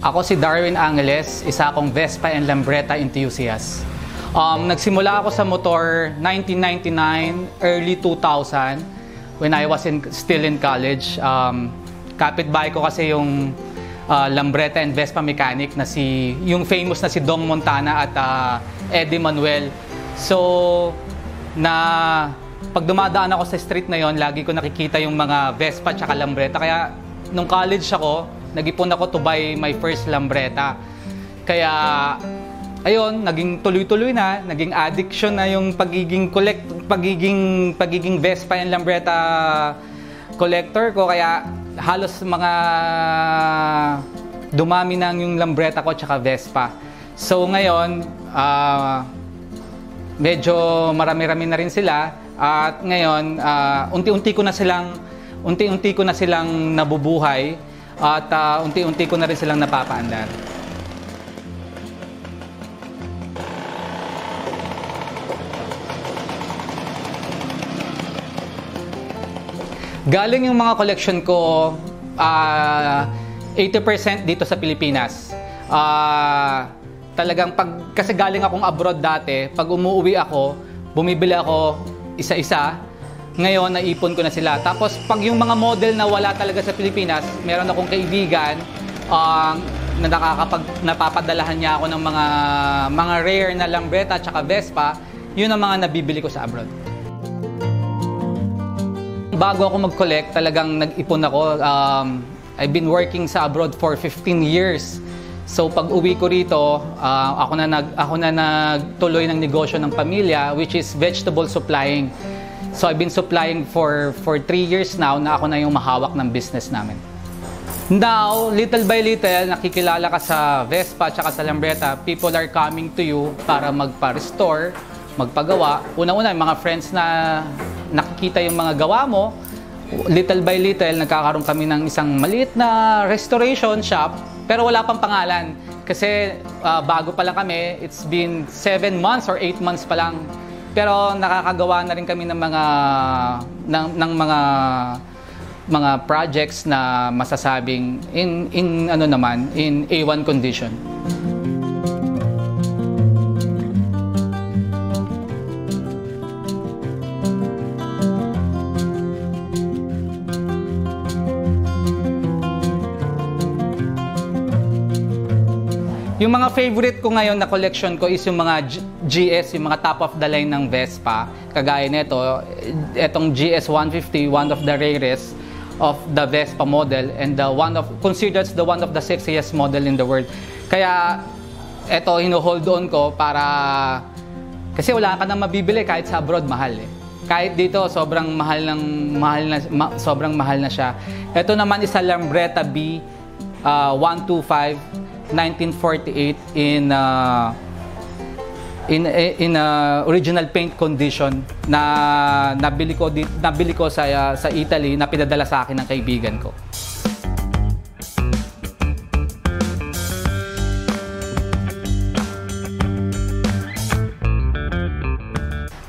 Ako si Darwin Angeles, isa akong Vespa and Lambretta enthusiast. Nagsimula ako sa motor 1999, early 2000 when I was still in college. Kapitbahay ko kasi yung Lambretta and Vespa mechanic na yung famous na si Dong Montana at Eddie Manuel. So, pag dumadaan ako sa street na yon, lagi ko nakikita yung mga Vespa at Lambretta. Kaya nung college ako, nag-ipon ako to buy my first Lambretta. Kaya, ayun, naging tuloy-tuloy na, naging addiction na yung pagiging Vespa and Lambretta collector ko. Kaya halos mga dumami na yung Lambretta ko tsaka Vespa. So ngayon, medyo marami-rami na rin sila. At ngayon, unti-unti ko na silang nabubuhay. At unti-unti ko na rin silang napapaandar. Galing yung mga collection ko, 80% dito sa Pilipinas. Talagang kasi galing akong abroad dati, pag umuwi ako, bumibili ako isa-isa. Ngayon, naipon ko na sila. Tapos, pag yung mga model na wala talaga sa Pilipinas, meron akong kaibigan na napapadalahan niya ako ng mga rare na Lambretta at Vespa. Yun ang mga nabibili ko sa abroad. Bago ako mag-collect, talagang nag-ipon ako. I've been working sa abroad for 15 years. So, pag uwi ko rito, ako na nagtuloy ng negosyo ng pamilya, which is vegetable supplying. So I've been supplying for 3 years now na ako na yung mahawak ng business namin. Now, little by little, nakikilala ka sa Vespa at sa Lambretta, people are coming to you para magpa-restore, magpagawa. Una-una, yung mga friends na nakikita yung mga gawa mo, little by little, nagkakaroon kami ng isang maliit na restoration shop, pero wala pang pangalan. Kasi bago pa lang kami, it's been 7 months or 8 months pa lang. Pero nakakagawa na rin kami ng mga projects na masasabing in A1 condition. Yung mga favorite ko ngayon na collection ko is yung mga GS, yung mga top of the line ng Vespa. Kagaya nito, etong GS 150, one of the rarest of the Vespa model and considered the one of the sexiest model in the world. Kaya eto hino-hold on ko para kasi wala ka nang mabibili kahit sa abroad, mahal eh. Kahit dito sobrang mahal na siya. Ito naman is a Lambretta B 125 1948 in original paint condition na nabili ko sa Italy na pinadala sa akin ng kaibigan ko.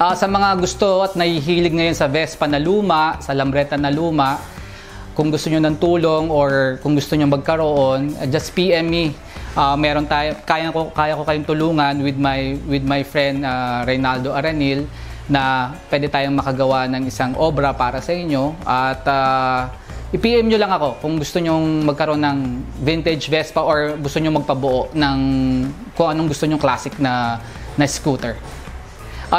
Sa mga gusto at nahihilig ngayon sa Vespa na luma, sa Lambretta na luma, kung gusto nyo ng tulong or kung gusto nyo magkaroon, just PM me. Kaya ko kayong tulungan with my friend Reynaldo Aranil na pwede tayong makagawa ng isang obra para sa inyo. At i-PM nyo lang ako kung gusto nyo magkaroon ng vintage Vespa or gusto nyo magpabuo ng kung anong gusto nyo classic na scooter.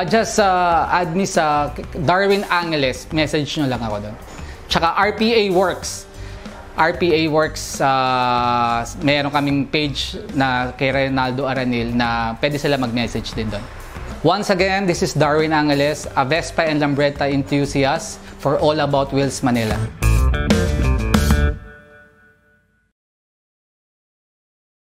Just add me sa Darwin Angeles, message nyo lang ako doon. Tsaka RPA Works. Meron kaming page na kay Reynaldo Aranil na pwede sila mag-message din doon. Once again, this is Darwin Angeles, a Vespa and Lambretta enthusiast for All About Wheels Manila.